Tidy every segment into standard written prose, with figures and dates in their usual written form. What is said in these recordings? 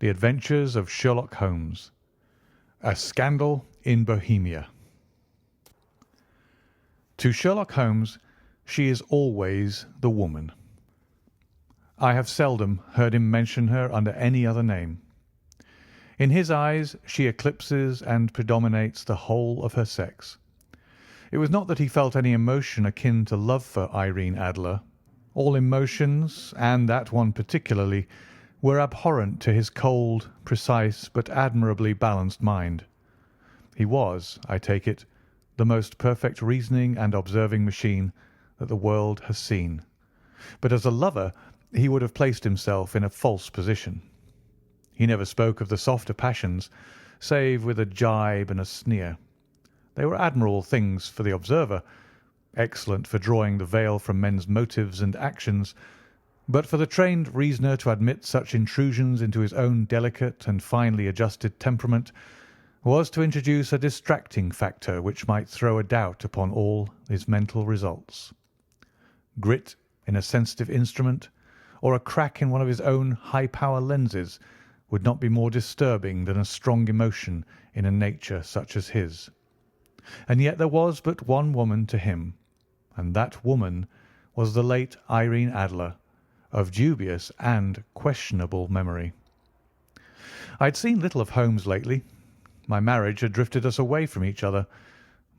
The Adventures of Sherlock Holmes. A Scandal in Bohemia. To Sherlock Holmes, she is always the woman. I have seldom heard him mention her under any other name. In his eyes she eclipses and predominates the whole of her sex. It was not that he felt any emotion akin to love for Irene Adler. All emotions, and that one particularly, were abhorrent to his cold, precise, but admirably balanced mind. He was, I take it, the most perfect reasoning and observing machine that the world has seen. But as a lover he would have placed himself in a false position. He never spoke of the softer passions, save with a gibe and a sneer. They were admirable things for the observer, excellent for drawing the veil from men's motives and actions, but for the trained reasoner to admit such intrusions into his own delicate and finely adjusted temperament was to introduce a distracting factor which might throw a doubt upon all his mental results. Grit in a sensitive instrument, or a crack in one of his own high-power lenses, would not be more disturbing than a strong emotion in a nature such as his. And yet there was but one woman to him, and that woman was the late Irene Adler, of dubious and questionable memory. I had seen little of Holmes lately. My marriage had drifted us away from each other.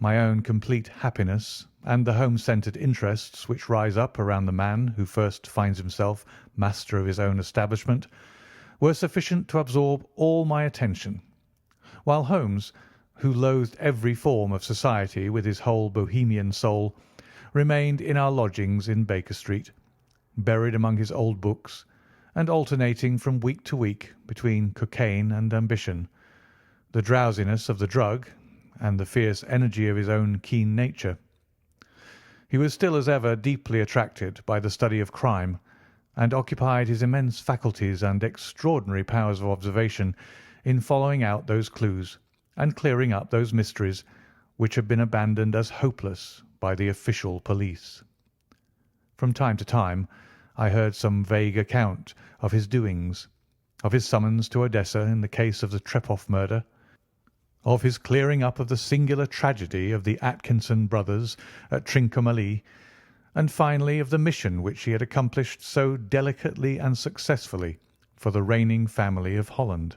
My own complete happiness and the home-centred interests which rise up around the man who first finds himself master of his own establishment were sufficient to absorb all my attention, while Holmes, who loathed every form of society with his whole Bohemian soul, remained in our lodgings in Baker Street, buried among his old books, and alternating from week to week between cocaine and ambition, the drowsiness of the drug and the fierce energy of his own keen nature. He was still as ever deeply attracted by the study of crime, and occupied his immense faculties and extraordinary powers of observation in following out those clues and clearing up those mysteries which had been abandoned as hopeless by the official police. From time to time I heard some vague account of his doings, of his summons to Odessa in the case of the Trepoff murder, of his clearing up of the singular tragedy of the Atkinson brothers at Trincomalee, and finally of the mission which he had accomplished so delicately and successfully for the reigning family of Holland.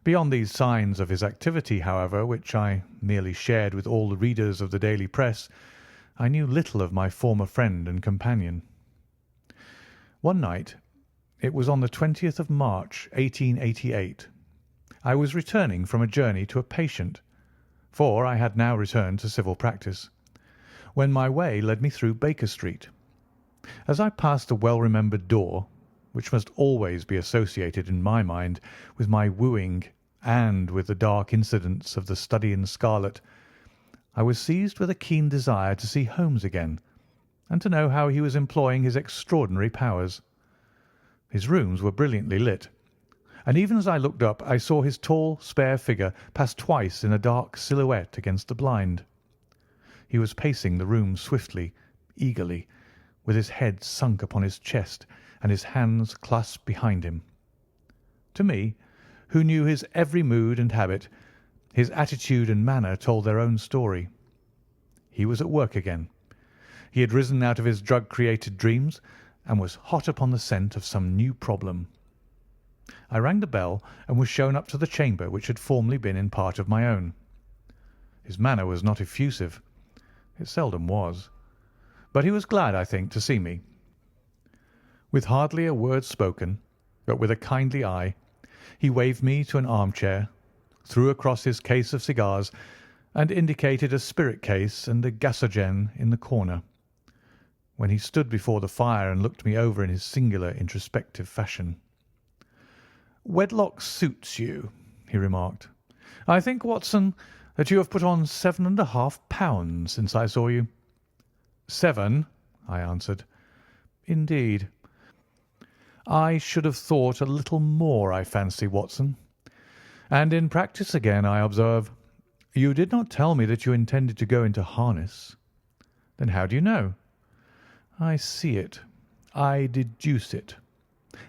Beyond these signs of his activity, however, which I merely shared with all the readers of the daily press, I knew little of my former friend and companion. One night, it was on the 20th of March, 1888, I was returning from a journey to a patient, for I had now returned to civil practice, when my way led me through Baker Street. As I passed a well-remembered door, which must always be associated in my mind with my wooing and with the dark incidents of the Study in Scarlet, I was seized with a keen desire to see Holmes again, and to know how he was employing his extraordinary powers. His rooms were brilliantly lit, and even as I looked up I saw his tall, spare figure pass twice in a dark silhouette against the blind. He was pacing the room swiftly, eagerly, with his head sunk upon his chest and his hands clasped behind him. To me, who knew his every mood and habit, his attitude and manner told their own story. He was at work again. He had risen out of his drug-created dreams and was hot upon the scent of some new problem. I rang the bell and was shown up to the chamber which had formerly been in part of my own. His manner was not effusive. It seldom was. But he was glad, I think, to see me. With hardly a word spoken, but with a kindly eye, he waved me to an armchair, threw across his case of cigars, and indicated a spirit case and a gasogen in the corner, when he stood before the fire and looked me over in his singular introspective fashion. "Wedlock suits you," he remarked. "I think, Watson, that you have put on 7½ pounds since I saw you." "7," I answered. "Indeed. I should have thought a little more, I fancy, Watson. And in practice again, I observe. You did not tell me that you intended to go into harness." "Then how do you know?" "I see it. I deduce it.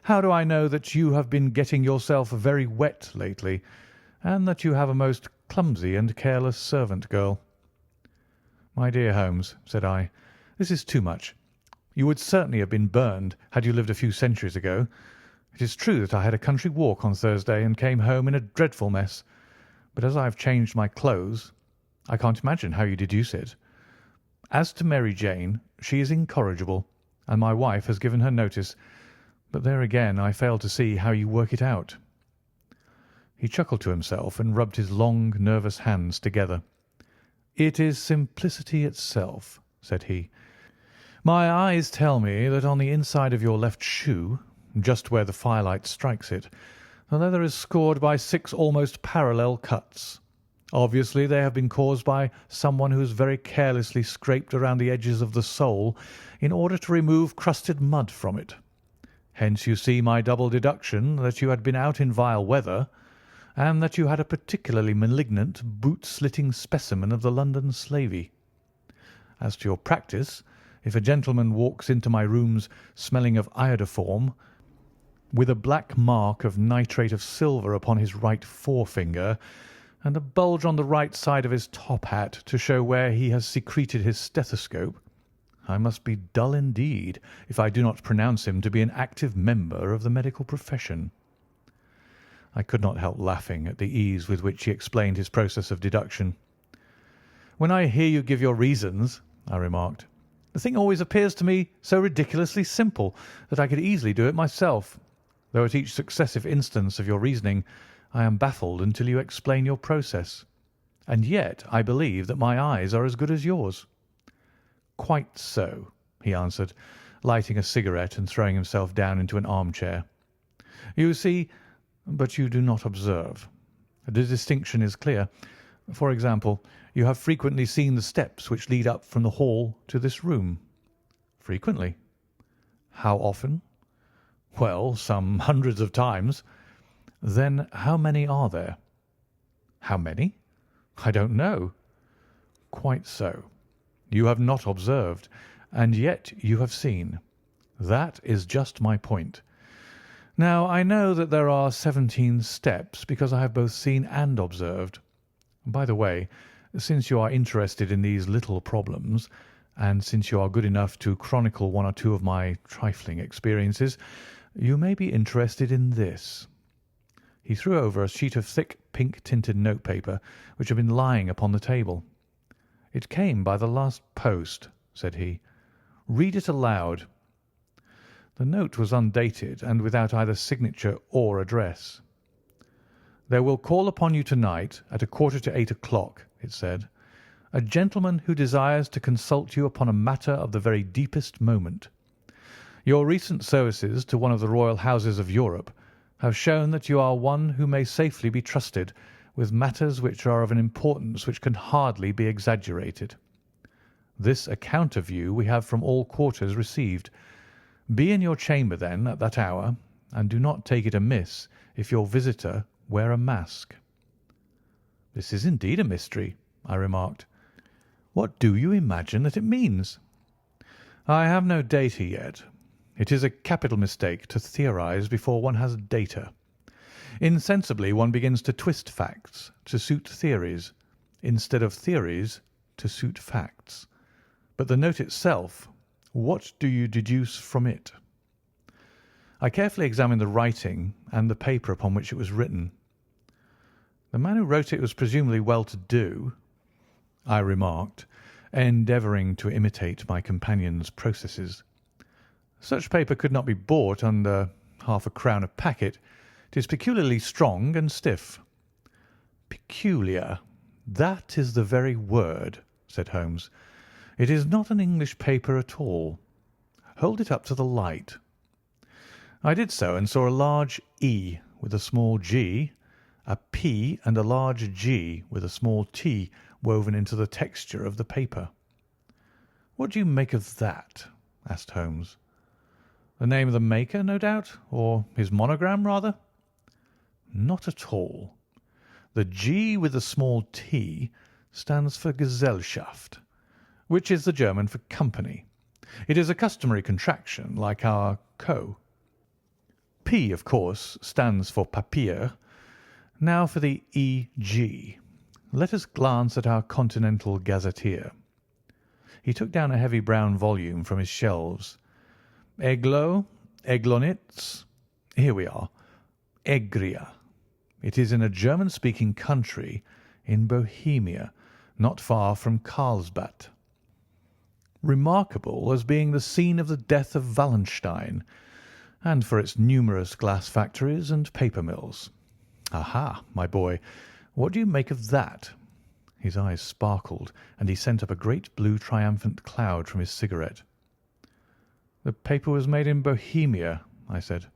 How do I know that you have been getting yourself very wet lately, and that you have a most clumsy and careless servant girl?" "My dear Holmes," said I, "this is too much. You would certainly have been burned had you lived a few centuries ago. It is true that I had a country walk on Thursday and came home in a dreadful mess, but as I have changed my clothes, I can't imagine how you deduce it. As to Mary Jane, she is incorrigible, and my wife has given her notice, but there again I fail to see how you work it out." He chuckled to himself and rubbed his long, nervous hands together. "It is simplicity itself," said he. "My eyes tell me that on the inside of your left shoe, just where the firelight strikes it, the leather is scored by 6 almost parallel cuts. Obviously they have been caused by someone who has very carelessly scraped around the edges of the sole in order to remove crusted mud from it. Hence you see my double deduction that you had been out in vile weather, and that you had a particularly malignant, boot-slitting specimen of the London slavey. As to your practice, if a gentleman walks into my rooms smelling of iodoform, with a black mark of nitrate of silver upon his right forefinger, and a bulge on the right side of his top hat to show where he has secreted his stethoscope, I must be dull indeed if I do not pronounce him to be an active member of the medical profession." I could not help laughing at the ease with which he explained his process of deduction. "When I hear you give your reasons," I remarked, "the thing always appears to me so ridiculously simple that I could easily do it myself, though at each successive instance of your reasoning I am baffled until you explain your process. And yet I believe that my eyes are as good as yours." "Quite so," he answered, lighting a cigarette and throwing himself down into an armchair. "You see, but you do not observe. The distinction is clear. For example, you have frequently seen the steps which lead up from the hall to this room?" "Frequently." "How often?" "Well, some hundreds of times." "Then how many are there?" "How many? I don't know." "Quite so. You have not observed, and yet you have seen. That is just my point. Now, I know that there are 17 steps because I have both seen and observed. By the way, since you are interested in these little problems, and since you are good enough to chronicle one or two of my trifling experiences, you may be interested in this." He threw over a sheet of thick pink-tinted notepaper which had been lying upon the table. "It came by the last post," said he. "Read it aloud." The note was undated and without either signature or address. "There will call upon you tonight at 7:45, it said, "a gentleman who desires to consult you upon a matter of the very deepest moment. Your recent services to one of the royal houses of Europe have shown that you are one who may safely be trusted with matters which are of an importance which can hardly be exaggerated. This account of you we have from all quarters received. Be in your chamber, then, at that hour, and do not take it amiss if your visitor wear a mask." "This is indeed a mystery," I remarked. "What do you imagine that it means?" "I have no data yet. It is a capital mistake to theorize before one has data. Insensibly one begins to twist facts to suit theories, instead of theories to suit facts. But the note itself, what do you deduce from it?" I carefully examined the writing and the paper upon which it was written. "The man who wrote it was presumably well-to-do," I remarked, endeavouring to imitate my companion's processes. "Such paper could not be bought under £0.50 a packet. It is peculiarly strong and stiff." "Peculiar. That is the very word," said Holmes. "It is not an English paper at all. Hold it up to the light." I did so and saw a large E with a small g, a P and a large G with a small t woven into the texture of the paper. "What do you make of that?" asked Holmes. "The name of the maker, no doubt, or his monogram, rather?" "Not at all. The G with the small t stands for Gesellschaft, which is the German for company. It is a customary contraction, like our Co. P, of course, stands for papier. Now for the E.G. Let us glance at our Continental Gazetteer. He took down a heavy brown volume from his shelves. Eglo, Eglonitz. Here we are. Egria. It is in a German-speaking country in Bohemia, not far from Carlsbad. Remarkable as being the scene of the death of Wallenstein, and for its numerous glass factories and paper mills. Aha, my boy, what do you make of that? His eyes sparkled, and he sent up a great blue triumphant cloud from his cigarette. The paper was made in Bohemia, I said.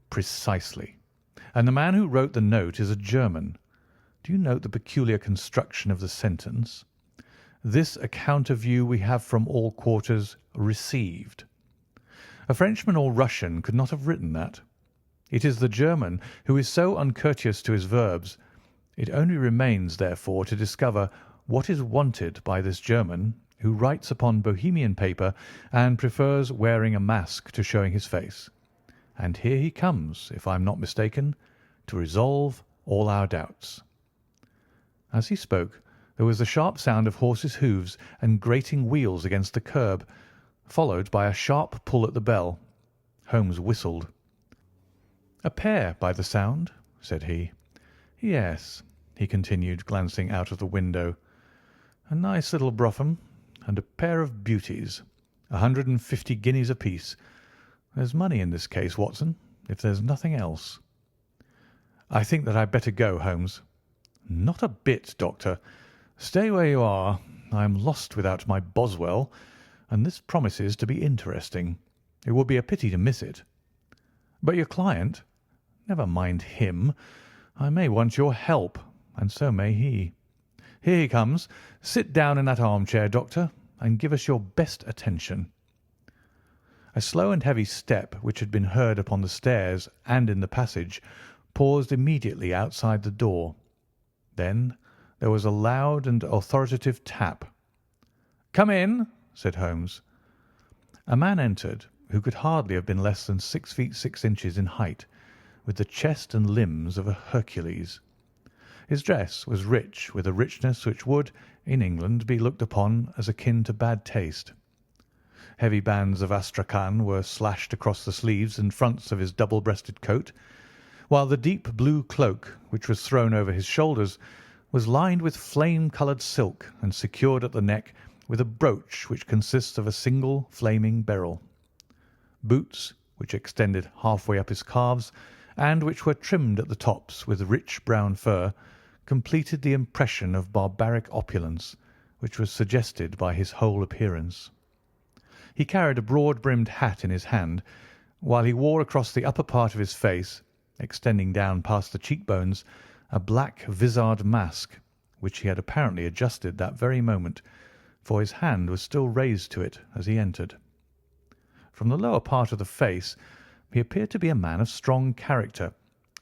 Precisely. And the man who wrote the note is a German. Do you note the peculiar construction of the sentence? This account of you we have from all quarters received. A Frenchman or Russian could not have written that. It is the German who is so uncourteous to his verbs. It only remains, therefore, to discover what is wanted by this German who writes upon Bohemian paper and prefers wearing a mask to showing his face. And here he comes, if I am not mistaken, to resolve all our doubts. As he spoke, there was the sharp sound of horses' hoofs and grating wheels against the curb, followed by a sharp pull at the bell. Holmes whistled. "A pair, by the sound," said he. "Yes," he continued, glancing out of the window. "A nice little brougham, and a pair of beauties. 150 guineas apiece. There's money in this case, Watson, if there's nothing else." "I think that I'd better go, Holmes." "Not a bit, Doctor. Stay where you are. I am lost without my Boswell, and this promises to be interesting. It would be a pity to miss it." "But your client?" "Never mind him. I may want your help, and so may he. Here he comes. Sit down in that armchair, Doctor, and give us your best attention." A slow and heavy step, which had been heard upon the stairs and in the passage, paused immediately outside the door. Then there was a loud and authoritative tap. "Come in," said Holmes. A man entered who could hardly have been less than 6 feet 6 inches in height, with the chest and limbs of a Hercules. His dress was rich, with a richness which would, in England, be looked upon as akin to bad taste. Heavy bands of astrakhan were slashed across the sleeves and fronts of his double-breasted coat, while the deep blue cloak, which was thrown over his shoulders, was lined with flame-coloured silk and secured at the neck with a brooch which consists of a single flaming beryl. Boots, which extended half-way up his calves, and which were trimmed at the tops with rich brown fur, completed the impression of barbaric opulence which was suggested by his whole appearance. He carried a broad-brimmed hat in his hand, while he wore across the upper part of his face, extending down past the cheekbones, a black vizard mask, which he had apparently adjusted that very moment, for his hand was still raised to it as he entered. From the lower part of the face he appeared to be a man of strong character,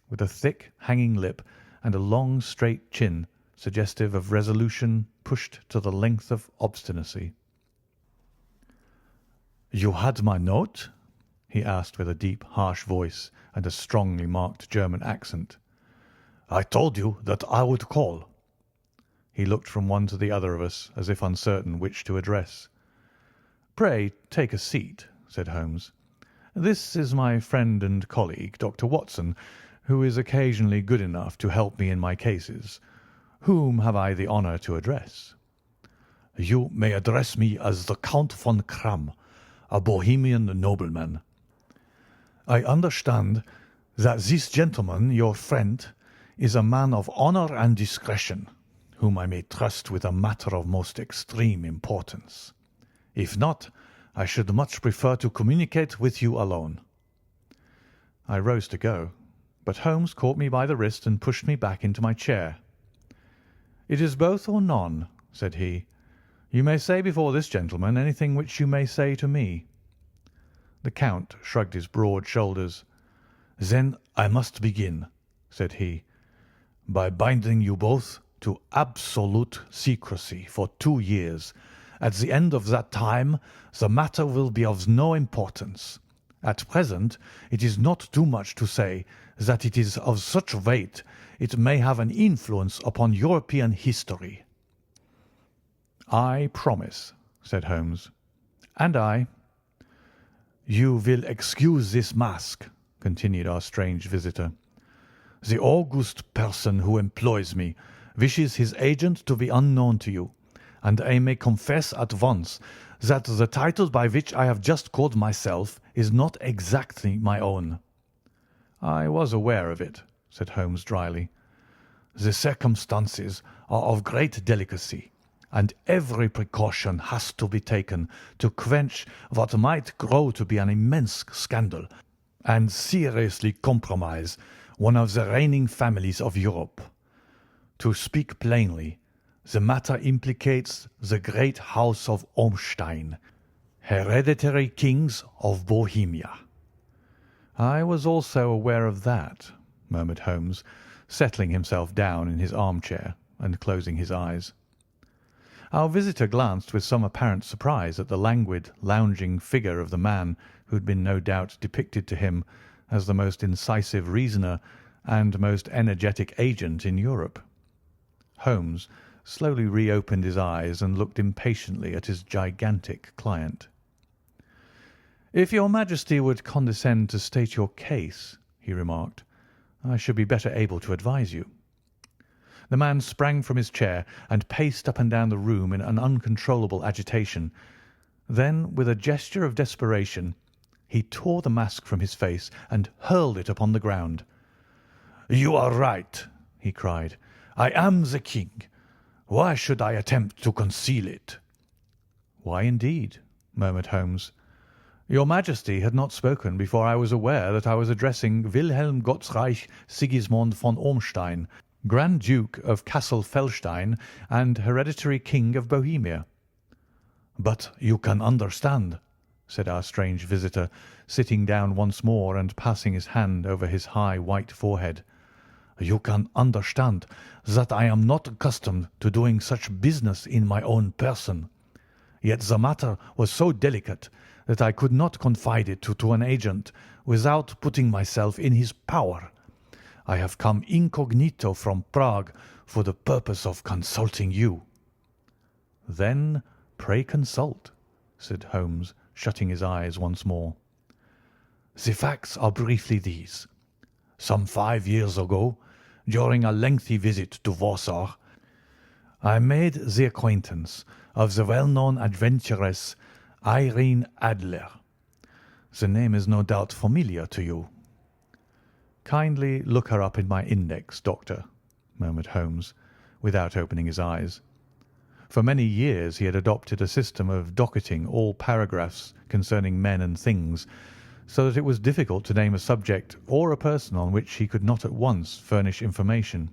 with a thick, hanging lip and a long, straight chin, suggestive of resolution pushed to the length of obstinacy. "You had my note?" he asked with a deep, harsh voice and a strongly marked German accent. "I told you that I would call." He looked from one to the other of us, as if uncertain which to address. "Pray take a seat," said Holmes. "This is my friend and colleague, Dr. Watson, who is occasionally good enough to help me in my cases. Whom have I the honour to address?" "You may address me as the Count von Kramm, a Bohemian nobleman. I understand that this gentleman, your friend, is a man of honour and discretion, whom I may trust with a matter of most extreme importance. If not, I should much prefer to communicate with you alone." I rose to go, but Holmes caught me by the wrist and pushed me back into my chair. "It is both or none," said he. "You may say before this gentleman anything which you may say to me." The Count shrugged his broad shoulders. "Then I must begin," said he, "by binding you both to absolute secrecy for 2 years. At the end of that time the matter will be of no importance, At present, it is not too much to say that it is of such weight it may have an influence upon European history." "I promise," said Holmes. "And I." "You will excuse this mask," continued our strange visitor. "The august person who employs me wishes his agent to be unknown to you, and I may confess at once that the title by which I have just called myself is not exactly my own." "I was aware of it," said Holmes dryly. "The circumstances are of great delicacy, and every precaution has to be taken to quench what might grow to be an immense scandal and seriously compromise one of the reigning families of Europe. To speak plainly, the matter implicates the great house of Ormstein, hereditary kings of Bohemia." "I was also aware of that," murmured Holmes, settling himself down in his armchair and closing his eyes. Our visitor glanced with some apparent surprise at the languid, lounging figure of the man who had been no doubt depicted to him as the most incisive reasoner and most energetic agent in Europe. Holmes slowly reopened his eyes and looked impatiently at his gigantic client. "If your Majesty would condescend to state your case," he remarked, "I should be better able to advise you." The man sprang from his chair and paced up and down the room in an uncontrollable agitation. Then, with a gesture of desperation, he tore the mask from his face and hurled it upon the ground. "You are right," he cried. "I am the king. Why should I attempt to conceal it?" "Why, indeed?" murmured Holmes. "Your Majesty had not spoken before I was aware that I was addressing Wilhelm Gottsreich Sigismund von Ormstein, Grand Duke of Cassel-Felstein and hereditary King of Bohemia." "But you can understand," said our strange visitor, sitting down once more and passing his hand over his high white forehead. "You can understand that I am not accustomed to doing such business in my own person. Yet the matter was so delicate that I could not confide it to an agent without putting myself in his power. I have come incognito from Prague for the purpose of consulting you." "Then pray consult," said Holmes, shutting his eyes once more. "The facts are briefly these. Some 5 years ago, during a lengthy visit to Warsaw, I made the acquaintance of the well-known adventuress Irene Adler. The name is no doubt familiar to you." "Kindly look her up in my index, Doctor," murmured Holmes, without opening his eyes. For many years he had adopted a system of docketing all paragraphs concerning men and things, so that it was difficult to name a subject or a person on which he could not at once furnish information.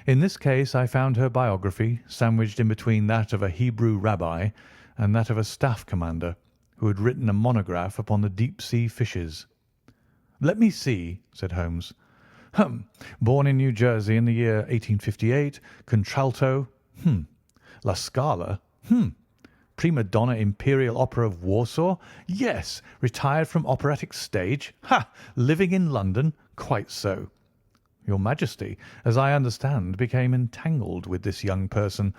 In this case I found her biography sandwiched in between that of a Hebrew rabbi and that of a staff commander who had written a monograph upon the deep-sea fishes. "Let me see," said Holmes. Born in New Jersey in the year 1858, contralto. La Scala. Prima donna Imperial Opera of Warsaw. Yes. Retired from operatic stage. Living in London. Quite so. Your Majesty, as I understand, became entangled with this young person,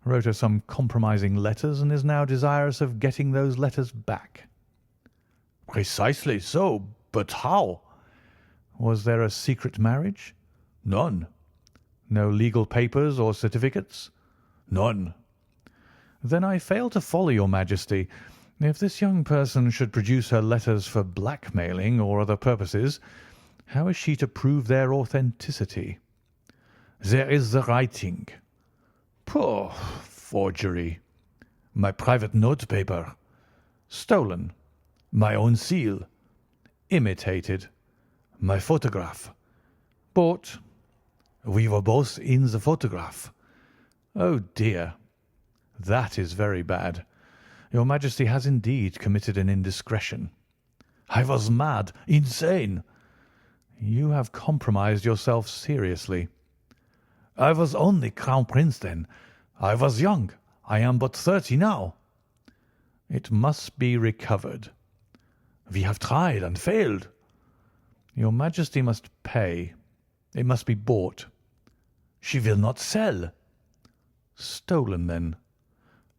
wrote her some compromising letters, and is now desirous of getting those letters back." "Precisely so. But how?" "Was there a secret marriage?" "None." "No legal papers or certificates?" "None." "Then I fail to follow your Majesty. If this young person should produce her letters for blackmailing or other purposes, how is she to prove their authenticity?" "There is the writing." "Poor forgery." "My private notepaper." "Stolen." "My own seal." "Imitated." "My photograph." "Bought." "We were both in the photograph." "Oh dear. That is very bad. Your Majesty has indeed committed an indiscretion." "I was mad, insane." "You have compromised yourself seriously." "I was only Crown Prince then. I was young. I am but 30 now." "It must be recovered." We have tried and failed." "Your Majesty must pay. It must be bought." "She will not sell." "Stolen, then?"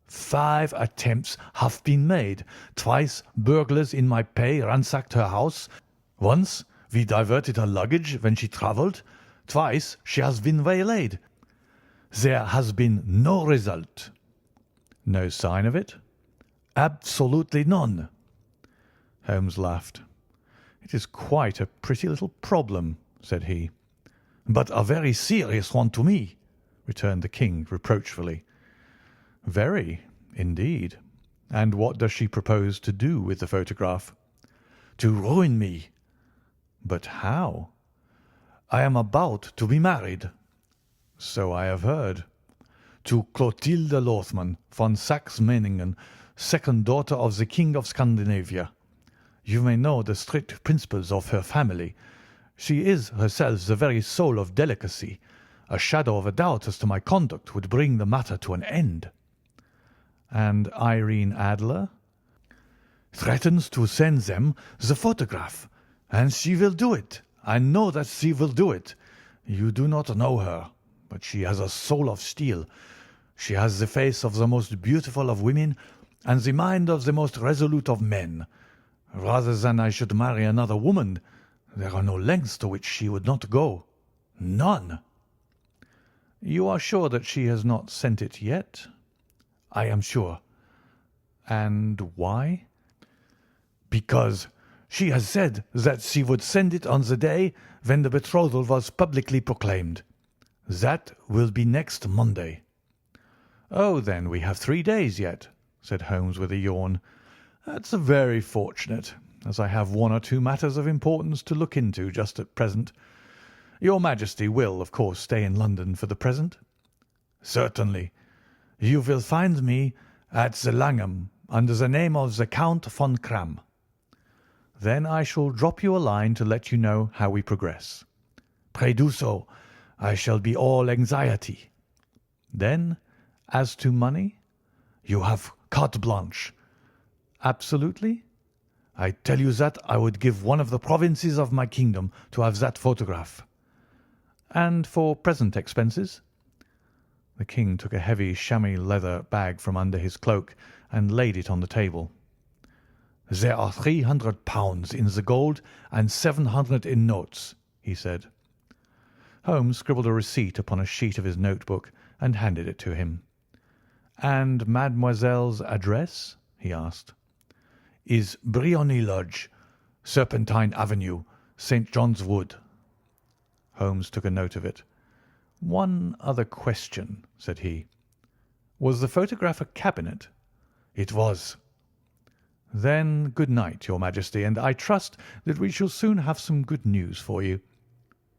"5 attempts have been made. Twice burglars in my pay ransacked her house. Once we diverted her luggage when she travelled. Twice she has been waylaid. There has been no result." "No sign of it?" "Absolutely none." Holmes laughed. "It is quite a pretty little problem," said he. "But a very serious one to me," returned the king reproachfully. "Very, indeed. And what does she propose to do with the photograph?" "To ruin me." "But how?" "I am about to be married." "So I have heard." "To Clotilde Lothman von Saxe-Meiningen, second daughter of the King of Scandinavia. You may know the strict principles of her family. She is herself the very soul of delicacy. A shadow of a doubt as to my conduct would bring the matter to an end." "And Irene Adler?" "Threatens to send them the photograph. And she will do it. I know that she will do it. You do not know her, but she has a soul of steel. She has the face of the most beautiful of women and the mind of the most resolute of men. Rather than I should marry another woman, there are no lengths to which she would not go. None." "You are sure that she has not sent it yet?" "I am sure." "And why?" "Because she has said that she would send it on the day when the betrothal was publicly proclaimed. That will be next Monday." "Oh, then we have 3 days yet," said Holmes with a yawn. "That's very fortunate, as I have 1 or 2 matters of importance to look into just at present. Your Majesty will, of course, stay in London for the present?" "Certainly. You will find me at the Langham under the name of the Count von Kramm." "Then I shall drop you a line to let you know how we progress." "Pray do so. I shall be all anxiety." "Then, as to money?" "You have carte blanche." "Absolutely?" "I tell you that I would give one of the provinces of my kingdom to have that photograph." "And for present expenses?" The king took a heavy chamois leather bag from under his cloak and laid it on the table. "There are £300 in the gold and 700 in notes," he said. Holmes scribbled a receipt upon a sheet of his notebook and handed it to him. "And mademoiselle's address?" he asked. "Is Briony Lodge, Serpentine Avenue, St. John's Wood." Holmes took a note of it. "One other question," said he. "Was the photograph a cabinet?" "It was." "Then good night, Your Majesty, and I trust that we shall soon have some good news for you.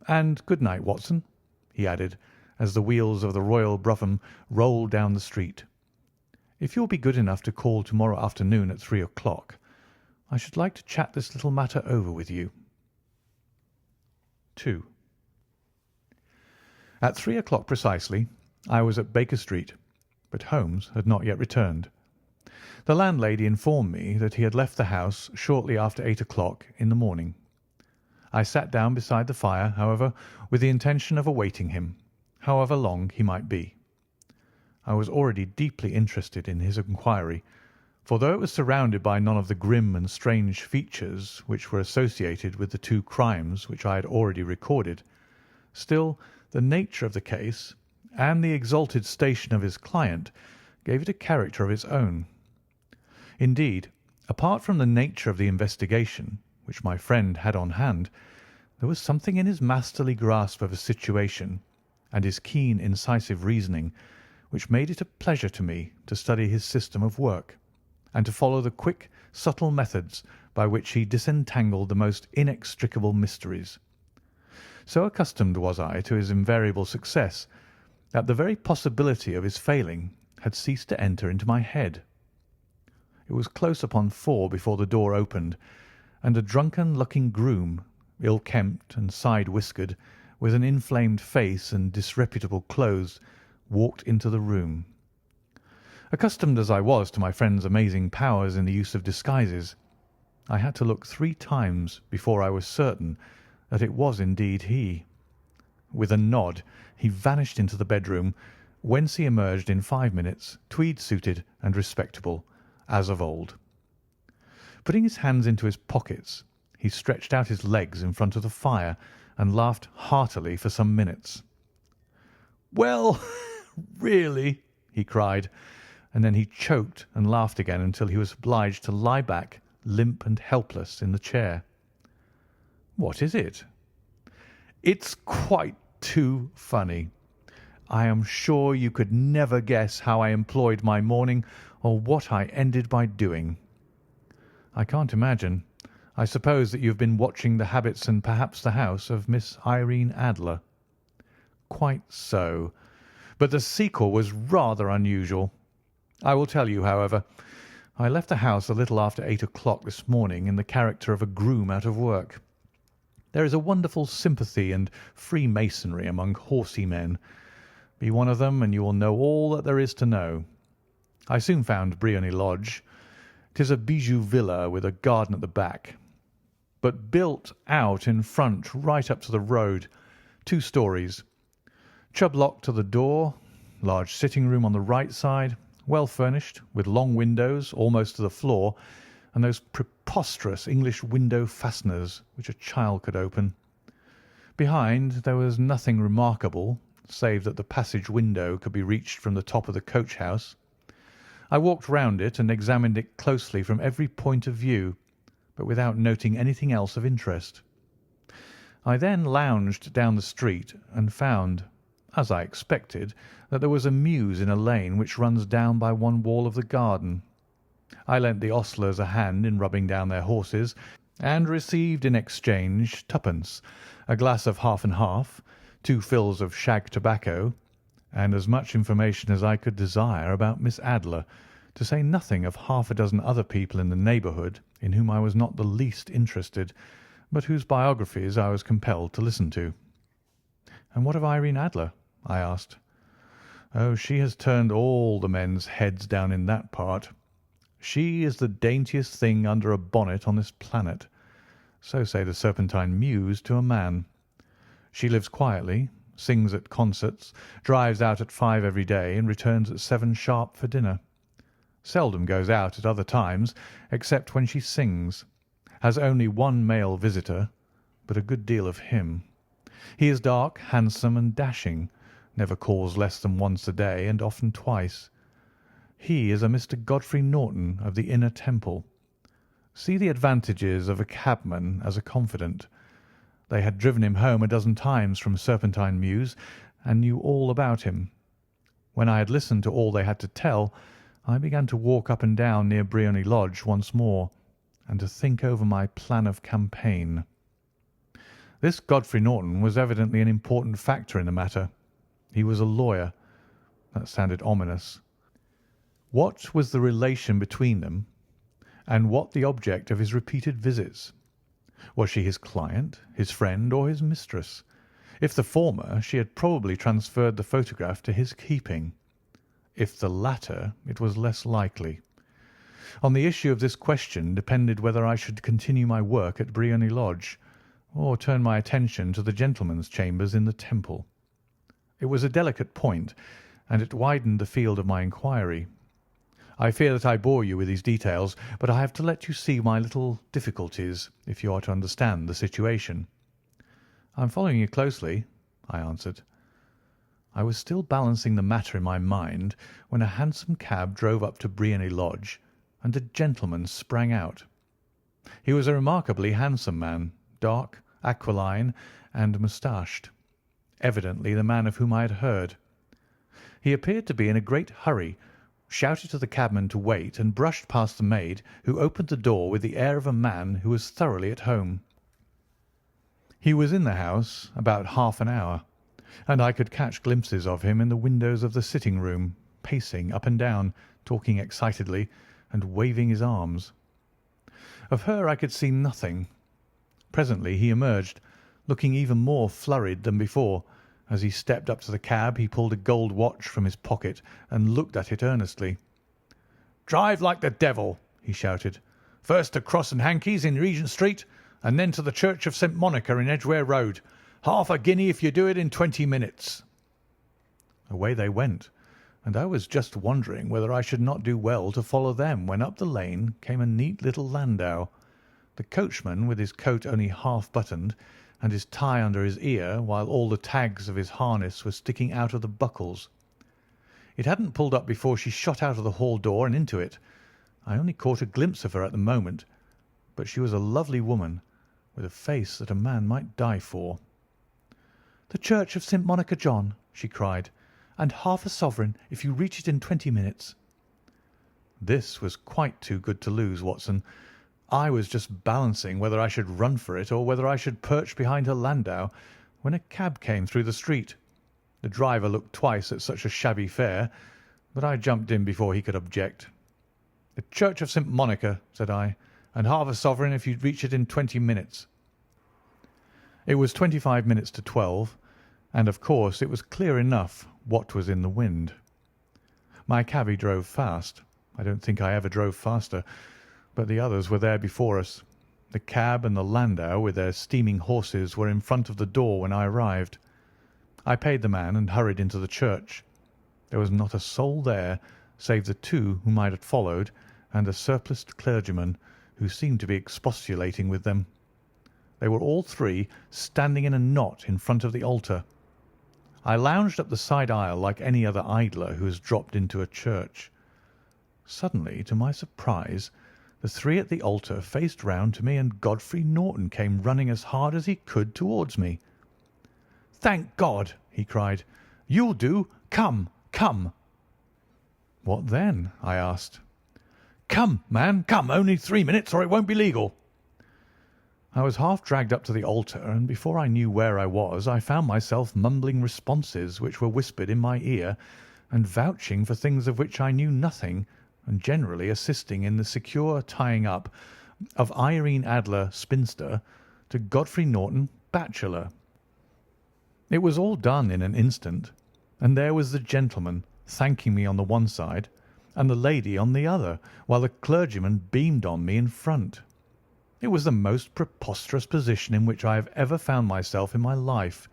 And good night, Watson," he added, as the wheels of the royal brougham rolled down the street. "If you will be good enough to call to-morrow afternoon at 3 o'clock, I should like to chat this little matter over with you." 2. At 3 o'clock precisely I was at Baker Street, but Holmes had not yet returned. The landlady informed me that he had left the house shortly after 8 o'clock in the morning. I sat down beside the fire, however, with the intention of awaiting him, however long he might be. I was already deeply interested in his inquiry, for though it was surrounded by none of the grim and strange features which were associated with the 2 crimes which I had already recorded, still the nature of the case and the exalted station of his client gave it a character of its own. Indeed, apart from the nature of the investigation which my friend had on hand, there was something in his masterly grasp of a situation and his keen, incisive reasoning which made it a pleasure to me to study his system of work, and to follow the quick, subtle methods by which he disentangled the most inextricable mysteries. So accustomed was I to his invariable success that the very possibility of his failing had ceased to enter into my head. It was close upon 4 before the door opened, and a drunken-looking groom, ill-kempt and side-whiskered, with an inflamed face and disreputable clothes, walked into the room. Accustomed as I was to my friend's amazing powers in the use of disguises, I had to look 3 times before I was certain that it was indeed he. With a nod, he vanished into the bedroom, whence he emerged in 5 minutes, tweed-suited and respectable, as of old. Putting his hands into his pockets, he stretched out his legs in front of the fire and laughed heartily for some minutes. "Well, really," he cried, and then he choked and laughed again until he was obliged to lie back, limp and helpless, in the chair. "What is it?" "It's quite too funny. I am sure you could never guess how I employed my morning or what I ended by doing." "I can't imagine. I suppose that you have been watching the habits and perhaps the house of Miss Irene Adler." "Quite so. But the sequel was rather unusual. I will tell you, however. I left the house a little after 8 o'clock this morning in the character of a groom out of work. There is a wonderful sympathy and freemasonry among horsey men. Be one of them, and you will know all that there is to know. I soon found Briony Lodge. 'Tis a bijou villa with a garden at the back, but built out in front right up to the road, 2 stories. Chubb lock to the door, large sitting room on the right side, well furnished, with long windows almost to the floor, and those preposterous English window fasteners which a child could open. Behind there was nothing remarkable, save that the passage window could be reached from the top of the coach house. I walked round it and examined it closely from every point of view, but without noting anything else of interest. I then lounged down the street and found, as I expected, that there was a mews in a lane which runs down by one wall of the garden. I lent the ostlers a hand in rubbing down their horses, and received in exchange 2d, a glass of half and half, 2 fills of shag tobacco, and as much information as I could desire about Miss Adler, to say nothing of half a dozen other people in the neighbourhood in whom I was not the least interested, but whose biographies I was compelled to listen to. "And what of Irene Adler?" I asked. "Oh, she has turned all the men's heads down in that part. She is the daintiest thing under a bonnet on this planet. So say the Serpentine Mews to a man. She lives quietly, sings at concerts, drives out at 5 every day, and returns at 7 sharp for dinner. Seldom goes out at other times, except when she sings. Has only 1 male visitor, but a good deal of him. He is dark, handsome, and dashing, never calls less than once a day, and often twice. He is a Mr. Godfrey Norton of the Inner Temple. See the advantages of a cabman as a confidant. They had driven him home a dozen times from Serpentine Mews, and knew all about him. When I had listened to all they had to tell, I began to walk up and down near Briony Lodge once more, and to think over my plan of campaign. This Godfrey Norton was evidently an important factor in the matter. He was a lawyer. That sounded ominous. What was the relation between them, and what the object of his repeated visits? Was she his client, his friend, or his mistress? If the former, she had probably transferred the photograph to his keeping. If the latter, it was less likely. On the issue of this question depended whether I should continue my work at Briony Lodge, or turn my attention to the gentlemen's chambers in the Temple. It was a delicate point, and it widened the field of my inquiry. I fear that I bore you with these details, but I have to let you see my little difficulties if you are to understand the situation. "I am following you closely," I answered. I was still balancing the matter in my mind when a hansom cab drove up to Briony Lodge, and a gentleman sprang out. He was a remarkably handsome man, dark, aquiline, and moustached, evidently the man of whom I had heard. He appeared to be in a great hurry, shouted to the cabman to wait, and brushed past the maid, who opened the door with the air of a man who was thoroughly at home. He was in the house about half an hour, and I could catch glimpses of him in the windows of the sitting-room, pacing up and down, talking excitedly, and waving his arms. Of her I could see nothing. Presently he emerged, looking even more flurried than before. As he stepped up to the cab he pulled a gold watch from his pocket and looked at it earnestly. "Drive like the devil!" he shouted. First to Cross and Hankey's in Regent Street, and then to the Church of St. Monica in Edgware Road. Half a guinea if you do it in 20 minutes. Away they went, and I was just wondering whether I should not do well to follow them when up the lane came a neat little landau. The coachman, with his coat only half buttoned, and his tie under his ear, while all the tags of his harness were sticking out of the buckles. It hadn't pulled up before she shot out of the hall door and into it. I only caught a glimpse of her at the moment, but she was a lovely woman, with a face that a man might die for. "The Church of St. Monica, John," she cried, "and half a sovereign if you reach it in 20 minutes." This was quite too good to lose, Watson. I was just balancing whether I should run for it or whether I should perch behind her landau when a cab came through the street. The driver looked twice at such a shabby fare, but I jumped in before he could object. "The Church of St. Monica," said I, "and half a sovereign if you reach it in 20 minutes." It was 25 minutes to 12, and of course it was clear enough what was in the wind. My cabby drove fast. I don't think I ever drove faster, but the others were there before us. The cab and the landau with their steaming horses were in front of the door when I arrived. I paid the man and hurried into the church. There was not a soul there save the two whom I had followed and a surpliced clergyman who seemed to be expostulating with them. They were all three standing in a knot in front of the altar. I lounged up the side aisle like any other idler who has dropped into a church. Suddenly, to my surprise, the three at the altar faced round to me, and Godfrey Norton came running as hard as he could towards me. "Thank God!" he cried. "You'll do. Come, come." "What then?" I asked. "Come, man, come. Only 3 minutes, or it won't be legal." I was half dragged up to the altar, and before I knew where I was, I found myself mumbling responses which were whispered in my ear, and vouching for things of which I knew nothing, and generally assisting in the secure tying up of Irene Adler, spinster, to Godfrey Norton, bachelor. It was all done in an instant, and there was the gentleman thanking me on the one side, and the lady on the other, while the clergyman beamed on me in front. It was the most preposterous position in which I have ever found myself in my life,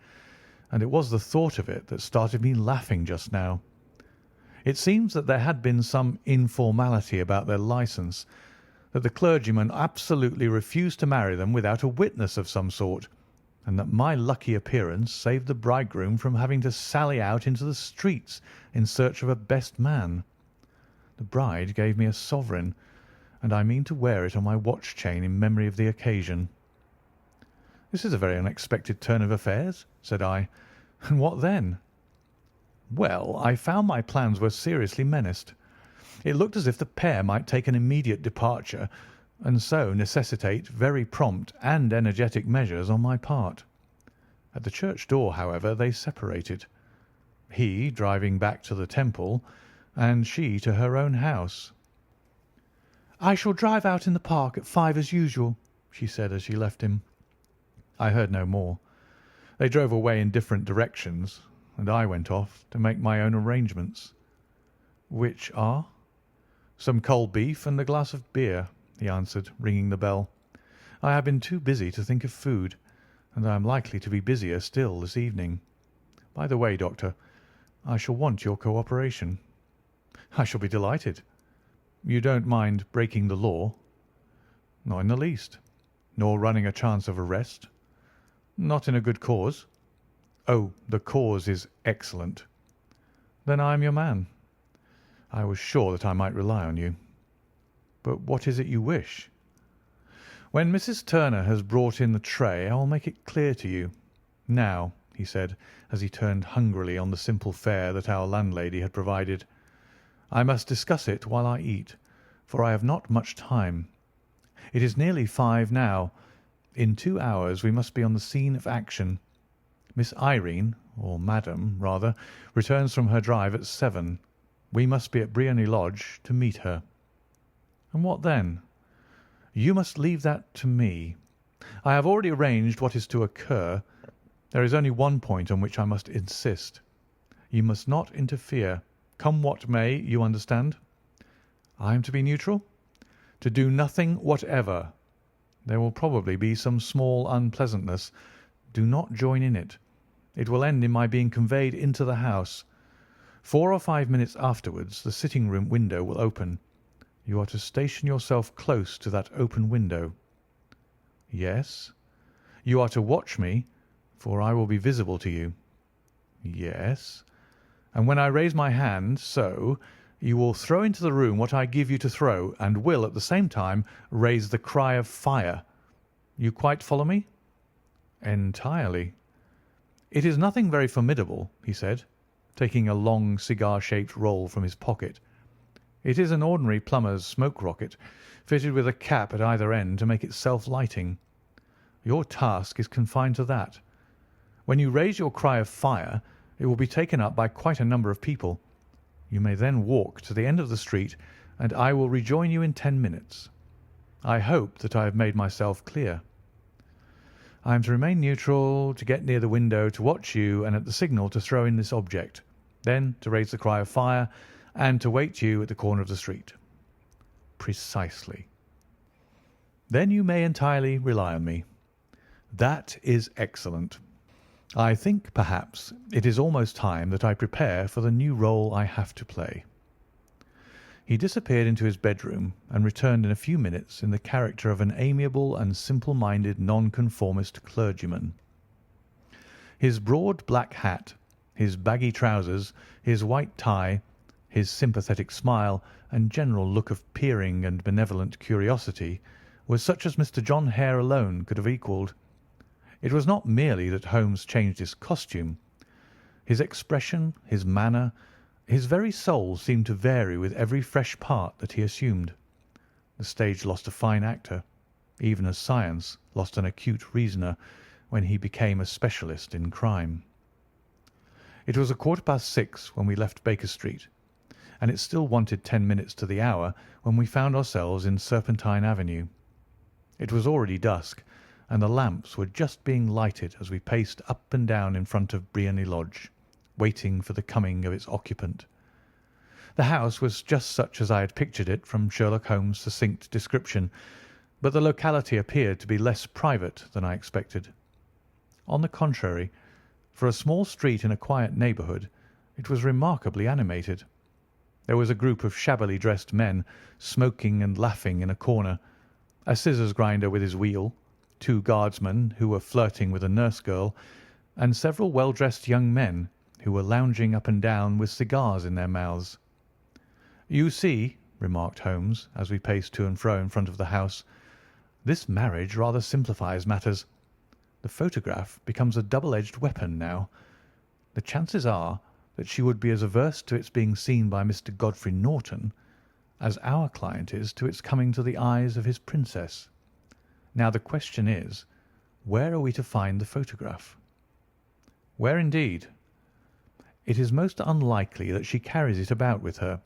and it was the thought of it that started me laughing just now. It seems that there had been some informality about their licence, that the clergyman absolutely refused to marry them without a witness of some sort, and that my lucky appearance saved the bridegroom from having to sally out into the streets in search of a best man. The bride gave me a sovereign, and I mean to wear it on my watch chain in memory of the occasion. "This is a very unexpected turn of affairs," said I. "And what then?" "Well, I found my plans were seriously menaced. It looked as if the pair might take an immediate departure, and so necessitate very prompt and energetic measures on my part. At the church door, however, they separated, he driving back to the Temple, and she to her own house. "I shall drive out in the park at 5 as usual," she said as she left him. I heard no more. They drove away in different directions, and I went off to make my own arrangements. "Which are?" "Some cold beef and a glass of beer," he answered, ringing the bell. "I have been too busy to think of food, and I am likely to be busier still this evening. By the way, Doctor, I shall want your cooperation." "I shall be delighted." "You don't mind breaking the law?" "Not in the least." "Nor running a chance of arrest?" "Not in a good cause." "Oh, the cause is excellent." "Then I am your man." "I was sure that I might rely on you." "But what is it you wish?" "When Mrs. Turner has brought in the tray, I will make it clear to you. Now," he said, as he turned hungrily on the simple fare that our landlady had provided, "I must discuss it while I eat, for I have not much time. It is nearly 5 now. In 2 hours we must be on the scene of action. Miss Irene, or Madam, rather, returns from her drive at 7. We must be at Briony Lodge to meet her." "And what then?" "You must leave that to me. I have already arranged what is to occur. There is only one point on which I must insist. You must not interfere. Come what may, you understand." "I am to be neutral?" to do nothing whatever. There will probably be some small unpleasantness. Do not join in it. It will end in my being conveyed into the house. 4 or 5 minutes afterwards the sitting-room window will open. You are to station yourself close to that open window. Yes. You are to watch me, for I will be visible to you. Yes. And when I raise my hand, so, you will throw into the room what I give you to throw, and will, at the same time, raise the cry of fire. You quite follow me? Entirely. It is nothing very formidable, he said, taking a long cigar-shaped roll from his pocket. It is an ordinary plumber's smoke rocket, fitted with a cap at either end to make it self-lighting. Your task is confined to that. When you raise your cry of fire, it will be taken up by quite a number of people. You may then walk to the end of the street, and I will rejoin you in 10 minutes. I hope that I have made myself clear. I am to remain neutral, to get near the window, to watch you, and at the signal to throw in this object, then to raise the cry of fire, and to wait you at the corner of the street. Precisely. Then you may entirely rely on me. That is excellent. I think, perhaps, it is almost time that I prepare for the new role I have to play. He disappeared into his bedroom and returned in a few minutes in the character of an amiable and simple-minded nonconformist clergyman. His broad black hat, his baggy trousers, his white tie, his sympathetic smile, and general look of peering and benevolent curiosity was such as Mr. John Hare alone could have equalled. It was not merely that Holmes changed his costume. His expression, his manner, his very soul seemed to vary with every fresh part that he assumed. The stage lost a fine actor, even as science lost an acute reasoner when he became a specialist in crime. It was 6:15 when we left Baker Street, and it still wanted 10 minutes to the hour when we found ourselves in Serpentine Avenue. It was already dusk, and the lamps were just being lighted as we paced up and down in front of Briony Lodge, waiting for the coming of its occupant. The house was just such as I had pictured it from Sherlock Holmes' succinct description, but the locality appeared to be less private than I expected. On the contrary, for a small street in a quiet neighbourhood, it was remarkably animated. There was a group of shabbily dressed men smoking and laughing in a corner, a scissors grinder with his wheel, 2 guardsmen who were flirting with a nurse girl, and several well-dressed young men who were lounging up and down with cigars in their mouths. "You see," remarked Holmes, as we paced to and fro in front of the house, "this marriage rather simplifies matters. The photograph becomes a double-edged weapon now. The chances are that she would be as averse to its being seen by Mr. Godfrey Norton as our client is to its coming to the eyes of his princess. Now the question is, where are we to find the photograph?" "Where indeed?" "It is most unlikely that she carries it about with her.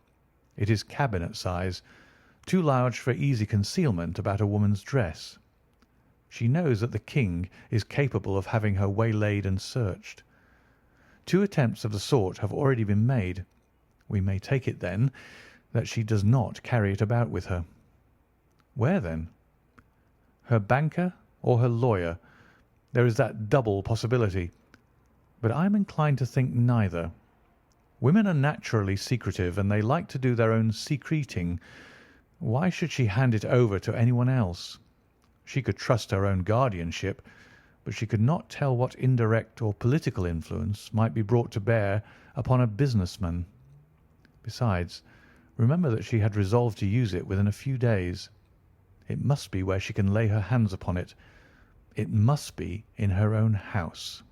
It is cabinet size, too large for easy concealment about a woman's dress. She knows that the king is capable of having her waylaid and searched. 2 attempts of the sort have already been made. We may take it, then, that she does not carry it about with her." "Where, then?" "Her banker or her lawyer. There is that double possibility. But I am inclined to think neither. Women are naturally secretive, and they like to do their own secreting. Why should she hand it over to anyone else? She could trust her own guardianship, but she could not tell what indirect or political influence might be brought to bear upon a businessman. Besides, remember that she had resolved to use it within a few days. It must be where she can lay her hands upon it. It must be in her own house."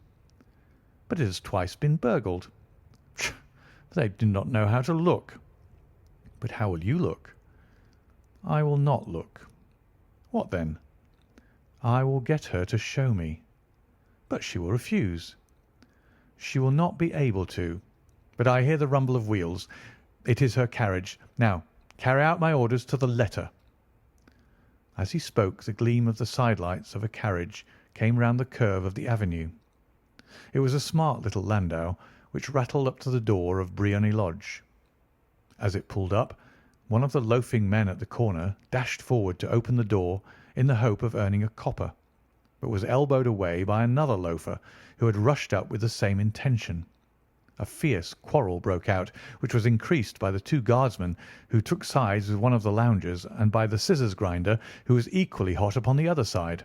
"But it has twice been burgled." "They do not know how to look." "But how will you look?" "I will not look." "What then?" "I will get her to show me." "But she will refuse." "She will not be able to. But I hear the rumble of wheels. It is her carriage. Now carry out my orders to the letter." As he spoke, the gleam of the sidelights of a carriage came round the curve of the avenue. It was a smart little landau which rattled up to the door of Briony Lodge. As it pulled up, one of the loafing men at the corner dashed forward to open the door in the hope of earning a copper, but was elbowed away by another loafer who had rushed up with the same intention. A fierce quarrel broke out, which was increased by the two guardsmen who took sides with one of the loungers and by the scissors grinder who was equally hot upon the other side.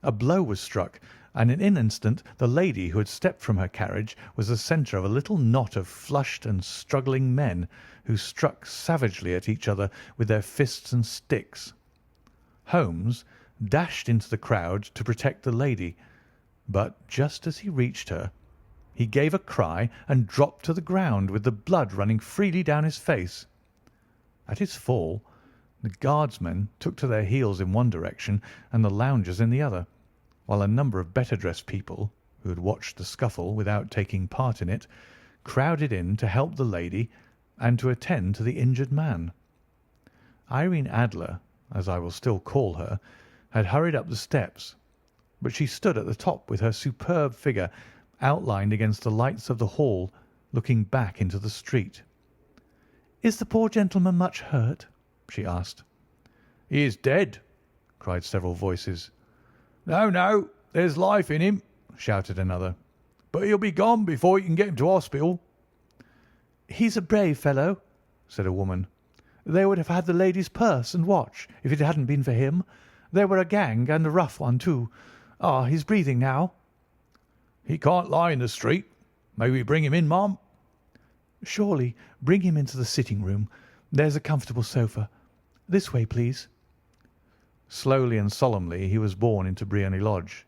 A blow was struck, and in an instant the lady who had stepped from her carriage was the centre of a little knot of flushed and struggling men who struck savagely at each other with their fists and sticks. Holmes dashed into the crowd to protect the lady, but just as he reached her, he gave a cry and dropped to the ground with the blood running freely down his face. At his fall, the guardsmen took to their heels in one direction and the loungers in the other, while a number of better-dressed people, who had watched the scuffle without taking part in it, crowded in to help the lady and to attend to the injured man. Irene Adler, as I will still call her, had hurried up the steps, but she stood at the top with her superb figure outlined against the lights of the hall, looking back into the street. "Is the poor gentleman much hurt?" she asked. "He is dead," cried several voices. "No, no, there's life in him," shouted another. "But he'll be gone before you can get him to hospital." "He's a brave fellow," said a woman. "They would have had the lady's purse and watch if it hadn't been for him. They were a gang, and a rough one, too. Ah, he's breathing now." "He can't lie in the street. May we bring him in, ma'am?" "Surely. Bring him into the sitting-room. There's a comfortable sofa. This way, please." Slowly and solemnly he was borne into Briony Lodge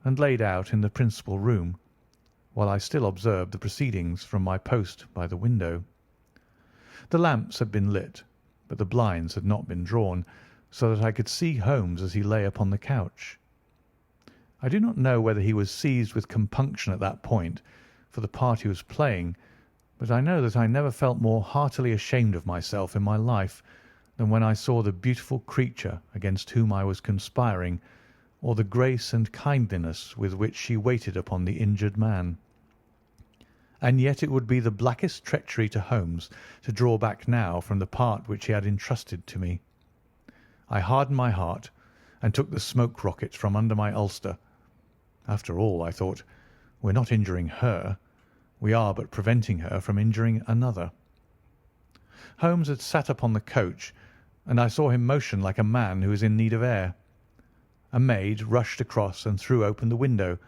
and laid out in the principal room, while I still observed the proceedings from my post by the window. The lamps had been lit, but the blinds had not been drawn, so that I could see Holmes as he lay upon the couch. I do not know whether he was seized with compunction at that point for the part he was playing, but I know that I never felt more heartily ashamed of myself in my life than when I saw the beautiful creature against whom I was conspiring, or the grace and kindliness with which she waited upon the injured man. And yet it would be the blackest treachery to Holmes to draw back now from the part which he had entrusted to me. I hardened my heart and took the smoke rocket from under my ulster. After all, I thought, we're not injuring her. We are but preventing her from injuring another. Holmes had sat upon the coach, and I saw him motion like a man who is in need of air. A maid rushed across and threw open the window.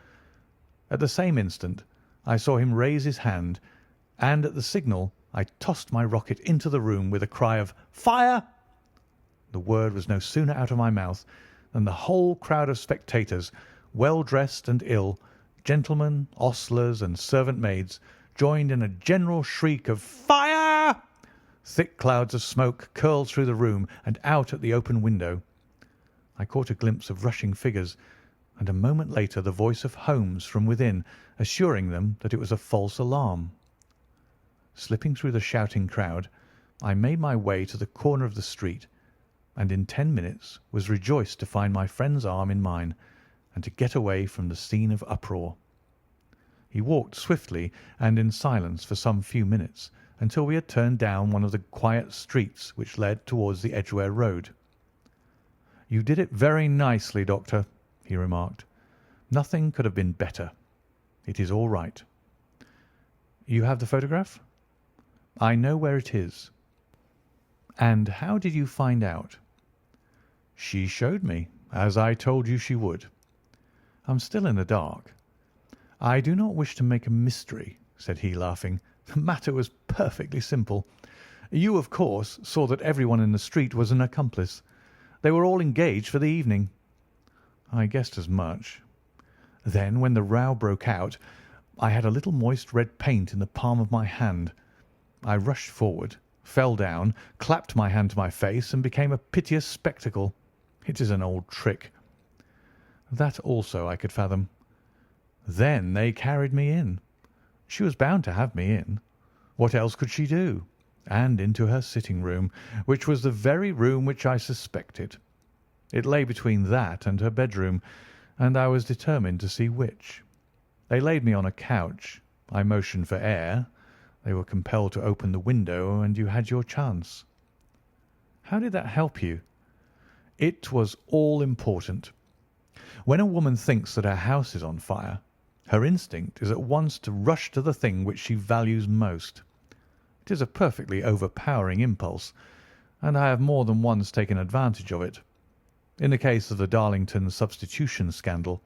At the same instant I saw him raise his hand, and at the signal I tossed my rocket into the room with a cry of "Fire!" The word was no sooner out of my mouth than the whole crowd of spectators, well dressed and ill, gentlemen, ostlers, and servant maids, joined in a general shriek of "Fire!" Thick clouds of smoke curled through the room and out at the open window. I caught a glimpse of rushing figures, and a moment later the voice of Holmes from within, assuring them that it was a false alarm. Slipping through the shouting crowd, I made my way to the corner of the street, and in 10 minutes was rejoiced to find my friend's arm in mine and to get away from the scene of uproar. He walked swiftly and in silence for some few minutes, until we had turned down one of the quiet streets which led towards the Edgware Road. "You did it very nicely, Doctor," he remarked. "Nothing could have been better. It is all right." "You have the photograph?" "I know where it is." "And how did you find out?" "She showed me, as I told you she would." "I'm still in the dark." "I do not wish to make a mystery," said he, laughing. "The matter was perfectly simple. You, of course, saw that everyone in the street was an accomplice. They were all engaged for the evening." "I guessed as much." "Then, when the row broke out, I had a little moist red paint in the palm of my hand. I rushed forward, fell down, clapped my hand to my face, and became a piteous spectacle. It is an old trick." "That also I could fathom." "Then they carried me in. She was bound to have me in. What else could she do? And into her sitting-room, which was the very room which I suspected. It lay between that and her bedroom, and I was determined to see which. They laid me on a couch. I motioned for air. They were compelled to open the window, and you had your chance." How did that help you?" "It was all important. When a woman thinks that her house is on fire, her instinct is at once to rush to the thing which she values most. It is a perfectly overpowering impulse, and I have more than once taken advantage of it. In the case of the Darlington substitution scandal,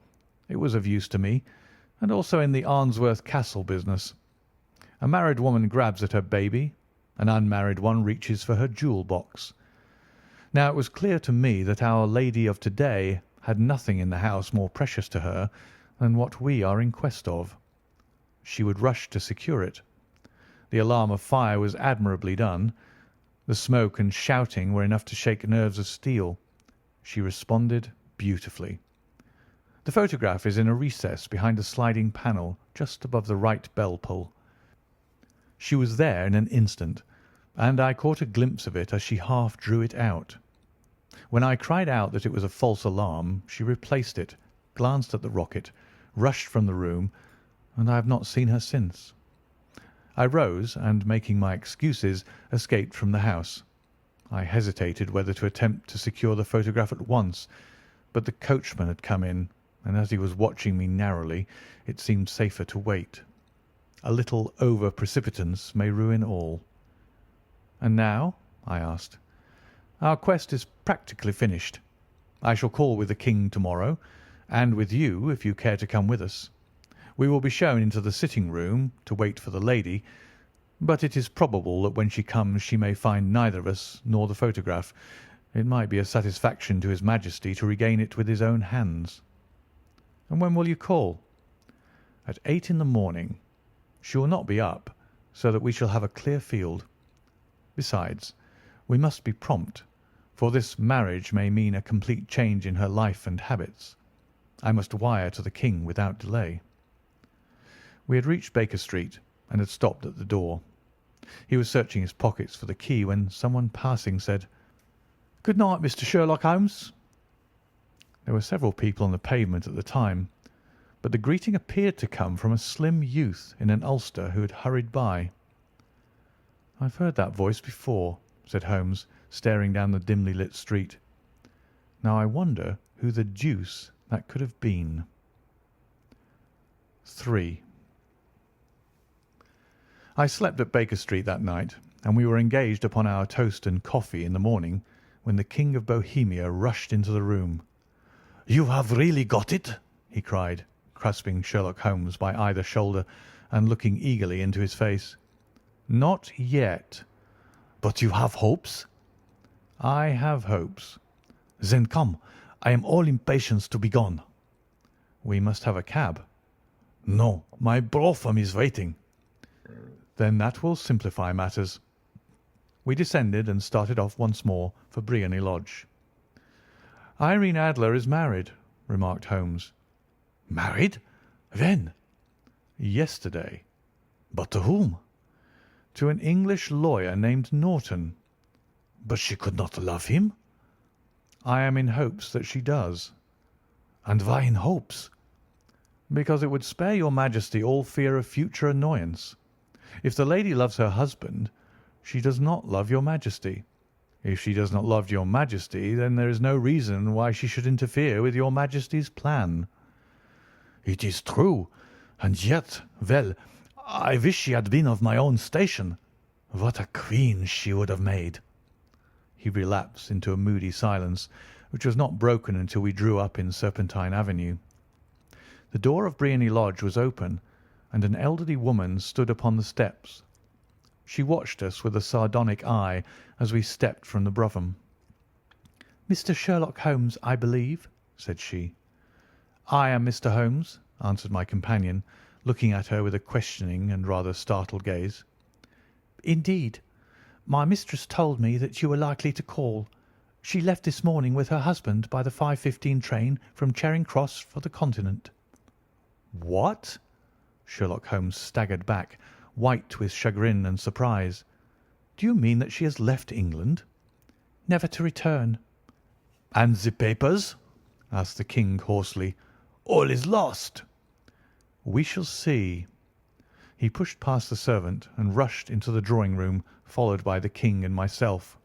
it was of use to me, and also in the Arnsworth Castle business. A married woman grabs at her baby, an unmarried one reaches for her jewel box. Now it was clear to me that our lady of to-day had nothing in the house more precious to her than what we are in quest of. She would rush to secure it. The alarm of fire was admirably done. The smoke and shouting were enough to shake nerves of steel. She responded beautifully. The photograph is in a recess behind a sliding panel just above the right bell pull. She was there in an instant, and I caught a glimpse of it as she half drew it out. When I cried out that it was a false alarm, she replaced it, glanced at the rocket, rushed from the room, and I have not seen her since. I rose and, making my excuses, escaped from the house. I hesitated whether to attempt to secure the photograph at once, but the coachman had come in, and as he was watching me narrowly, it seemed safer to wait. A little over-precipitance may ruin all. "And now?" I asked. "Our quest is practically finished. I shall call with the King to-morrow, and with you if you care to come with us. We will be shown into the sitting-room to wait for the lady, but it is probable that when she comes she may find neither of us nor the photograph. It might be a satisfaction to His Majesty to regain it with his own hands." "And when will you call?" "At 8 in the morning. She will not be up, so that we shall have a clear field. Besides, we must be prompt, for this marriage may mean a complete change in her life and habits. I must wire to the King without delay." We had reached Baker Street and had stopped at the door. He was searching his pockets for the key when someone passing said, "Good night, Mr. Sherlock Holmes." There were several people on the pavement at the time, but the greeting appeared to come from a slim youth in an ulster who had hurried by. "I've heard that voice before," said Holmes, staring down the dimly lit street. "Now I wonder who the deuce that could have been." 3. I slept at Baker Street that night, and we were engaged upon our toast and coffee in the morning when the King of Bohemia rushed into the room. "You have really got it?" he cried, grasping Sherlock Holmes by either shoulder and looking eagerly into his face. "Not yet." "But you have hopes?" "I have hopes." "Then come. I am all impatience to be gone." "We must have a cab." "No, my brougham is waiting." "Then that will simplify matters." We descended and started off once more for Briony Lodge. "Irene Adler is married," remarked Holmes. "Married? When?" "Yesterday." "But to whom?" "To an English lawyer named Norton." "But she could not love him?" "I am in hopes that she does." "And why in hopes?" "Because it would spare your Majesty all fear of future annoyance. If the lady loves her husband, she does not love your Majesty. If she does not love your Majesty, then there is no reason why she should interfere with your Majesty's plan." "It is true, and yet, well, I wish she had been of my own station. What a queen she would have made!" He relapsed into a moody silence, which was not broken until we drew up in Serpentine Avenue. The door of Briony Lodge was open, and an elderly woman stood upon the steps. She watched us with a sardonic eye as we stepped from the brougham. "Mr. Sherlock Holmes, I believe," said she. "I am Mr. Holmes," answered my companion, looking at her with a questioning and rather startled gaze. "Indeed. My mistress told me that you were likely to call. She left this morning with her husband by the 5:15 train from Charing Cross for the Continent." "What?" Sherlock Holmes staggered back, white with chagrin and surprise. "Do you mean that she has left England?" "Never to return." "And the papers?" asked the King hoarsely. "All is lost." "We shall see." He pushed past the servant and rushed into the drawing-room, followed by the King and myself.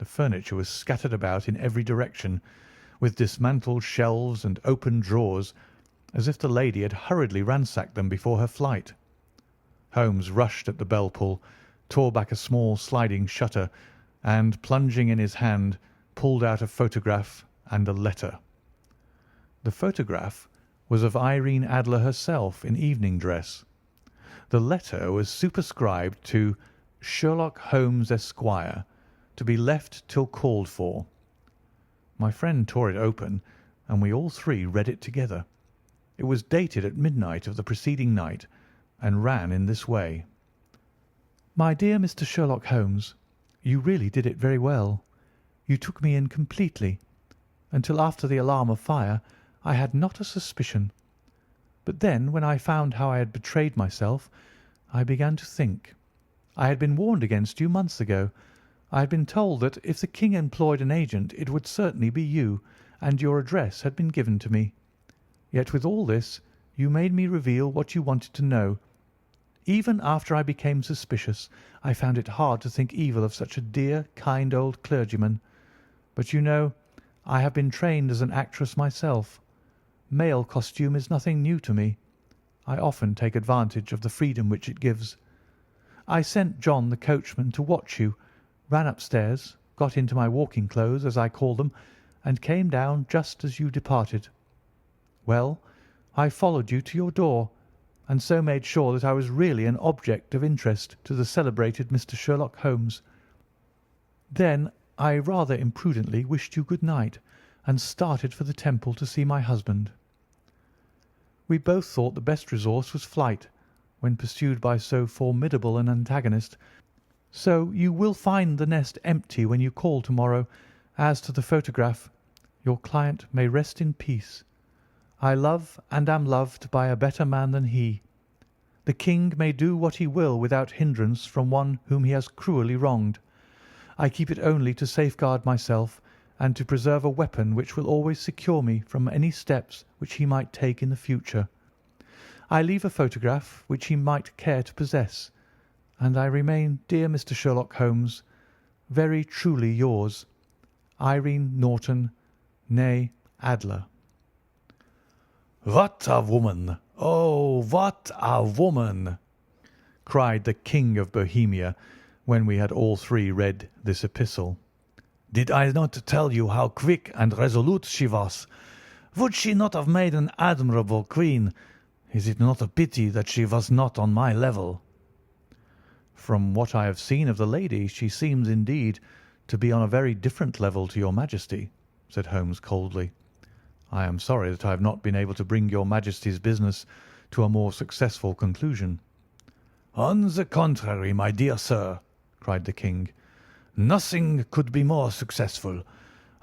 The furniture was scattered about in every direction, with dismantled shelves and open drawers, as if the lady had hurriedly ransacked them before her flight. Holmes rushed at the bell-pull, tore back a small sliding shutter, and, plunging in his hand, pulled out a photograph and a letter. The photograph was of Irene Adler herself in evening dress. The letter was superscribed to Sherlock Holmes, Esquire, to be left till called for. My friend tore it open, and we all three read it together. It was dated at midnight of the preceding night, and ran in this way: "My dear Mr. Sherlock Holmes, you really did it very well. You took me in completely. Until after the alarm of fire I had not a suspicion. But then, when I found how I had betrayed myself, I began to think. I had been warned against you months ago. I had been told that if the King employed an agent it would certainly be you, and your address had been given to me. Yet with all this you made me reveal what you wanted to know. Even after I became suspicious, I found it hard to think evil of such a dear, kind old clergyman. But you know, I have been trained as an actress myself. Male costume is nothing new to me. I often take advantage of the freedom which it gives. I sent John the coachman to watch you, ran upstairs, got into my walking clothes, as I call them, and came down just as you departed. Well, I followed you to your door, and so made sure that I was really an object of interest to the celebrated Mr. Sherlock Holmes. Then I rather imprudently wished you good night, and started for the Temple to see my husband. We both thought the best resource was flight, when pursued by so formidable an antagonist, so you will find the nest empty when you call to-morrow. As to the photograph, your client may rest in peace. I love and am loved by a better man than he. The King may do what he will without hindrance from one whom he has cruelly wronged. I keep it only to safeguard myself and to preserve a weapon which will always secure me from any steps which he might take in the future. I leave a photograph which he might care to possess, and I remain, dear Mr. Sherlock Holmes, very truly yours, Irene Norton, née Adler." "What a woman! Oh, what a woman!" cried the King of Bohemia, when we had all three read this epistle. "Did I not tell you how quick and resolute she was? Would she not have made an admirable queen? Is it not a pity that she was not on my level?" "From what I have seen of the lady, she seems, indeed, to be on a very different level to your Majesty," said Holmes coldly. "I am sorry that I have not been able to bring your Majesty's business to a more successful conclusion." "On the contrary, my dear sir," cried the King, "nothing could be more successful.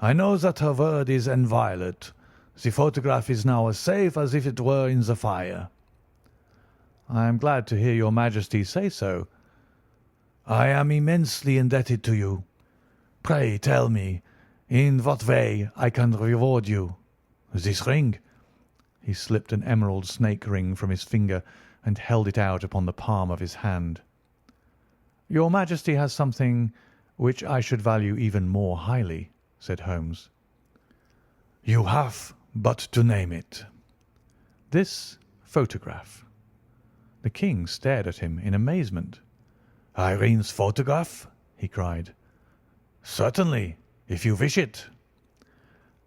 I know that her word is inviolate. The photograph is now as safe as if it were in the fire." "I am glad to hear your Majesty say so." "I am immensely indebted to you. Pray tell me in what way I can reward you. This ring?" He slipped an emerald snake ring from his finger and held it out upon the palm of his hand. "Your Majesty has something which I should value even more highly," said Holmes. "You have but to name it." "This photograph." The King stared at him in amazement. "Irene's photograph?" he cried. "Certainly, if you wish it."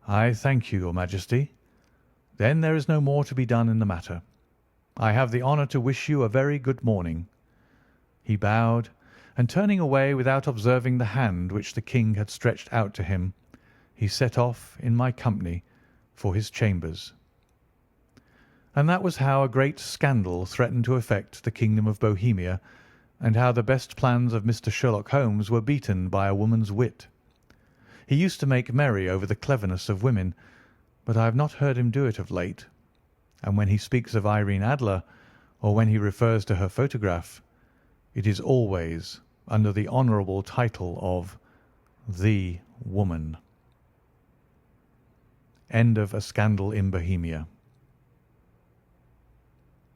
"I thank you, your Majesty. Then there is no more to be done in the matter. I have the honour to wish you a very good morning." He bowed, and turning away without observing the hand which the King had stretched out to him, he set off in my company for his chambers. And that was how a great scandal threatened to affect the kingdom of Bohemia, and how the best plans of Mr. Sherlock Holmes were beaten by a woman's wit. He used to make merry over the cleverness of women, but I have not heard him do it of late, and when he speaks of Irene Adler, or when he refers to her photograph, it is always under the honourable title of the woman. End of A Scandal in Bohemia.